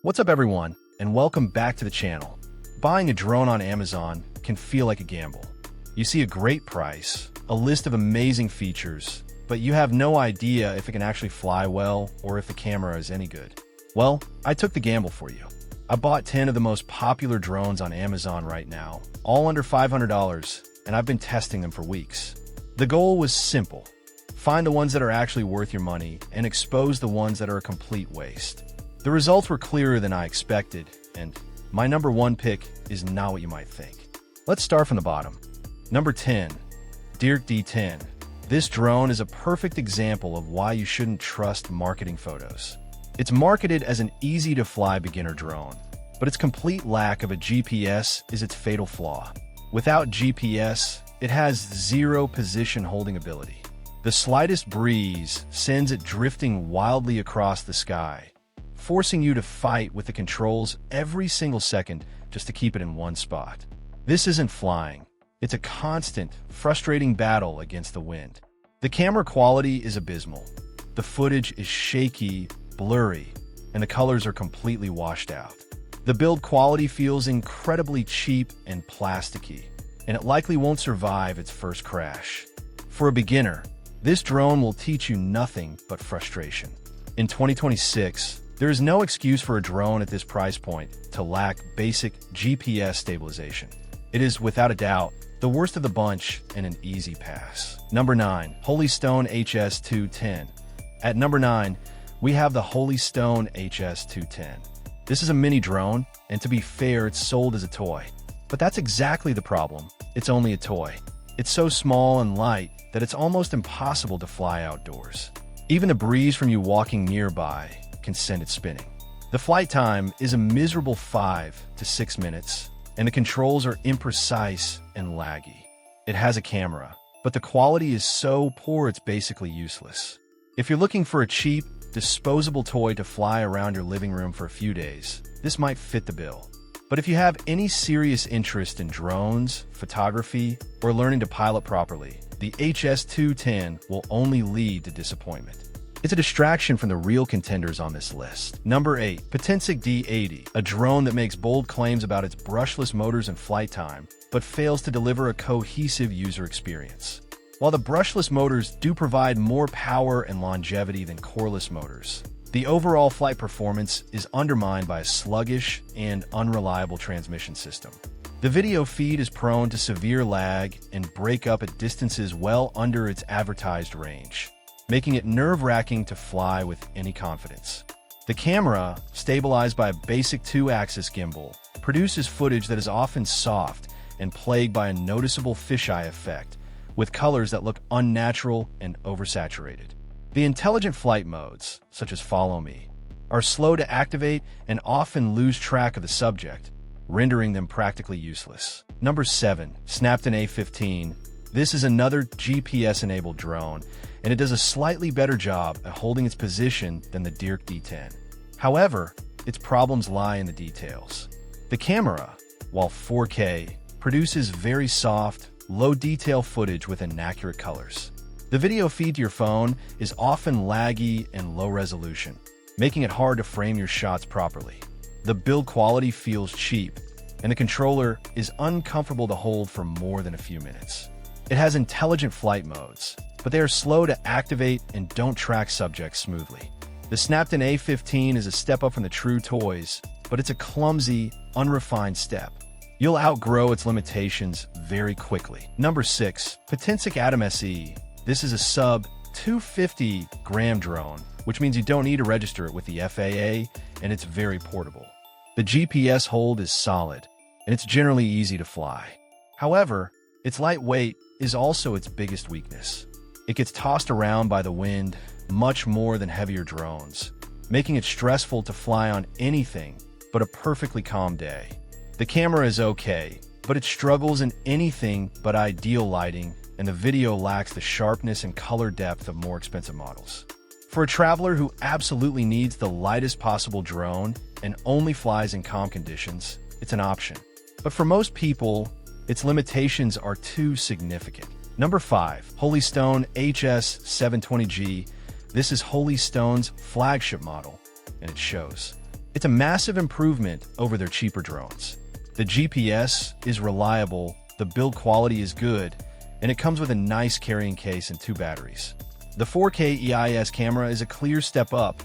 What's up everyone, and welcome back to the channel. Buying a drone on Amazon can feel like a gamble. You see a great price, a list of amazing features, but you have no idea if it can actually fly well or if the camera is any good. Well, I took the gamble for you. I bought 10 of the most popular drones on Amazon right now, all under $500, and I've been testing them for weeks. The goal was simple. Find the ones that are actually worth your money and expose the ones that are a complete waste. The results were clearer than I expected, and my number one pick is not what you might think. Let's start from the bottom. Number 10, DEERC D10. This drone is a perfect example of why you shouldn't trust marketing photos. It's marketed as an easy-to-fly beginner drone, but its complete lack of a GPS is its fatal flaw. Without GPS, it has zero position holding ability. The slightest breeze sends it drifting wildly across the sky, forcing you to fight with the controls every single second just to keep it in one spot. This isn't flying. It's a constant, frustrating battle against the wind. The camera quality is abysmal. The footage is shaky, blurry, and the colors are completely washed out. The build quality feels incredibly cheap and plasticky, and it likely won't survive its first crash. For a beginner, this drone will teach you nothing but frustration. In 2026, there is no excuse for a drone at this price point to lack basic GPS stabilization. It is, without a doubt, the worst of the bunch and an easy pass. Number 9. Holystone HS210. At number 9, we have the Holystone HS210. This is a mini drone, and to be fair, it's sold as a toy. But that's exactly the problem. It's only a toy. It's so small and light that it's almost impossible to fly outdoors. Even the breeze from you walking nearby can send it spinning. The flight time is a miserable 5 to 6 minutes, and the controls are imprecise and laggy. It has a camera, but the quality is so poor it's basically useless. If you're looking for a cheap, disposable toy to fly around your living room for a few days, this might fit the bill. But if you have any serious interest in drones, photography, or learning to pilot properly, the HS210 will only lead to disappointment. It's a distraction from the real contenders on this list. Number 8. Potensic D80, a drone that makes bold claims about its brushless motors and flight time, but fails to deliver a cohesive user experience. While the brushless motors do provide more power and longevity than coreless motors, the overall flight performance is undermined by a sluggish and unreliable transmission system. The video feed is prone to severe lag and break up at distances well under its advertised range, making it nerve-wracking to fly with any confidence. The camera, stabilized by a basic 2-axis gimbal, produces footage that is often soft and plagued by a noticeable fisheye effect, with colors that look unnatural and oversaturated. The intelligent flight modes, such as Follow Me, are slow to activate and often lose track of the subject, rendering them practically useless. Number 7. Snaptain A15. This is another GPS-enabled drone, and it does a slightly better job at holding its position than the DEERC D10. However, its problems lie in the details. The camera, while 4K, produces very soft, low-detail footage with inaccurate colors. The video feed to your phone is often laggy and low resolution, making it hard to frame your shots properly. The build quality feels cheap, and the controller is uncomfortable to hold for more than a few minutes. It has intelligent flight modes, but they are slow to activate and don't track subjects smoothly. The Snaptain A15 is a step up from the true toys, but it's a clumsy, unrefined step. You'll outgrow its limitations very quickly. Number 6. Potensic Atom SE. This is a sub-250-gram drone, which means you don't need to register it with the FAA, and it's very portable. The GPS hold is solid, and it's generally easy to fly. However, its lightweight is also its biggest weakness. It gets tossed around by the wind much more than heavier drones, making it stressful to fly on anything but a perfectly calm day. The camera is okay, but it struggles in anything but ideal lighting, and the video lacks the sharpness and color depth of more expensive models. For a traveler who absolutely needs the lightest possible drone and only flies in calm conditions, it's an option. But for most people, its limitations are too significant. Number 5. Holystone HS720G. This is Holystone's flagship model, and it shows. It's a massive improvement over their cheaper drones. The GPS is reliable, the build quality is good, and it comes with a nice carrying case and 2 batteries. The 4K EIS camera is a clear step up,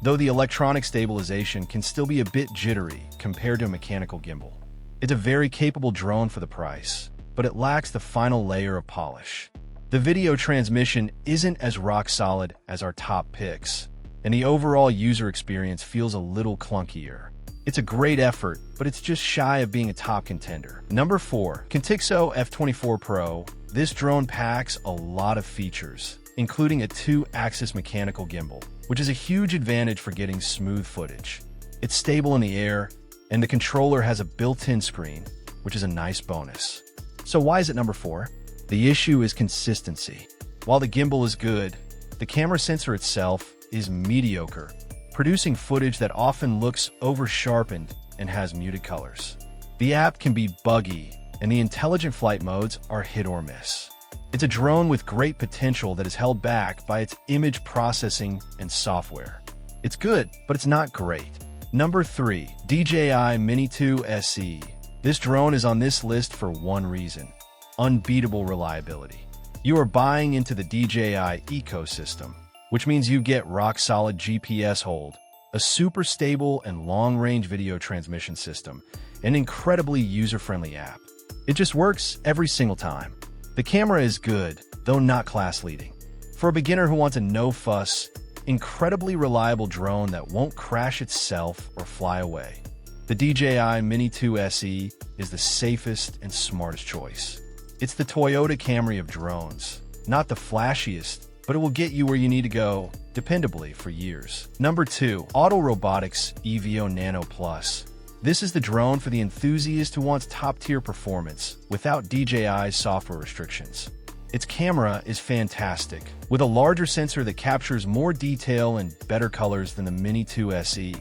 though the electronic stabilization can still be a bit jittery compared to a mechanical gimbal. It's a very capable drone for the price, but it lacks the final layer of polish. The video transmission isn't as rock solid as our top picks, and the overall user experience feels a little clunkier. It's a great effort, but it's just shy of being a top contender. Number 4. Contixo F24 Pro. This drone packs a lot of features, including a 2-axis mechanical gimbal, which is a huge advantage for getting smooth footage. It's stable in the air, and the controller has a built-in screen, which is a nice bonus. So why is it number 4? The issue is consistency. While the gimbal is good, the camera sensor itself is mediocre, producing footage that often looks over-sharpened and has muted colors. The app can be buggy, and the intelligent flight modes are hit or miss. It's a drone with great potential that is held back by its image processing and software. It's good, but it's not great. Number 3. DJI Mini 2 SE. This drone is on this list for one reason: unbeatable reliability. You are buying into the DJI ecosystem, which means you get rock-solid GPS hold, a super stable and long-range video transmission system, an incredibly user-friendly app. It just works every single time. The camera is good, though not class-leading. For a beginner who wants a no-fuss, incredibly reliable drone that won't crash itself or fly away, the DJI Mini 2 SE is the safest and smartest choice. It's the Toyota Camry of drones, not the flashiest, but it will get you where you need to go, dependably, for years. Number 2. Autel Robotics EVO Nano Plus. This is the drone for the enthusiast who wants top-tier performance without DJI's software restrictions. Its camera is fantastic, with a larger sensor that captures more detail and better colors than the Mini 2 SE,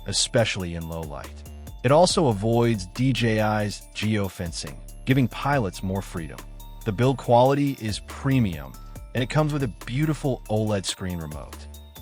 especially in low light. It also avoids DJI's geofencing, giving pilots more freedom. The build quality is premium, and it comes with a beautiful OLED screen remote.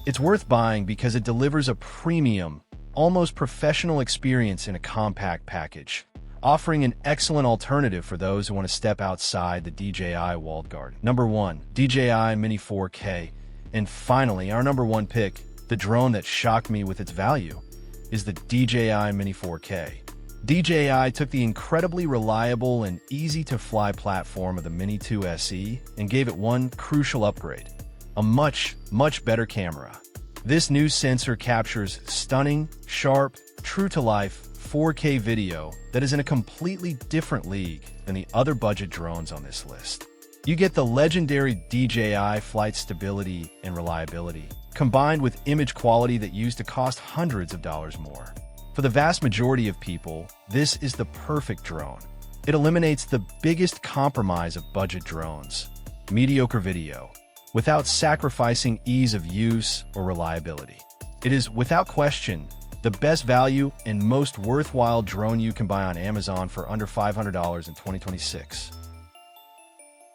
It's worth buying because it delivers a premium, almost professional experience in a compact package, offering an excellent alternative for those who want to step outside the DJI walled garden. Number 1. DJI Mini 4K. And finally, our number 1 pick, the drone that shocked me with its value, is the DJI Mini 4K. DJI took the incredibly reliable and easy-to-fly platform of the Mini 2 SE and gave it one crucial upgrade: a much better camera. This new sensor captures stunning, sharp, true-to-life 4K video that is in a completely different league than the other budget drones on this list. You get the legendary DJI flight stability and reliability, combined with image quality that used to cost hundreds of dollars more. For the vast majority of people, this is the perfect drone. It eliminates the biggest compromise of budget drones: mediocre video, without sacrificing ease of use or reliability. It is, without question, the best value and most worthwhile drone you can buy on Amazon for under $500 in 2026.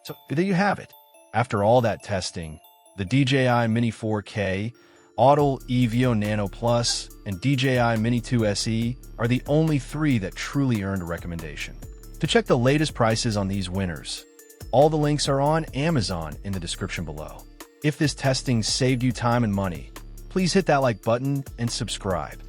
So there you have it. After all that testing, the DJI Mini 4K, Autel EVO Nano Plus, and DJI Mini 2 SE are the only 3 that truly earned a recommendation. To check the latest prices on these winners, all the links are on Amazon in the description below. If this testing saved you time and money, please hit that like button and subscribe.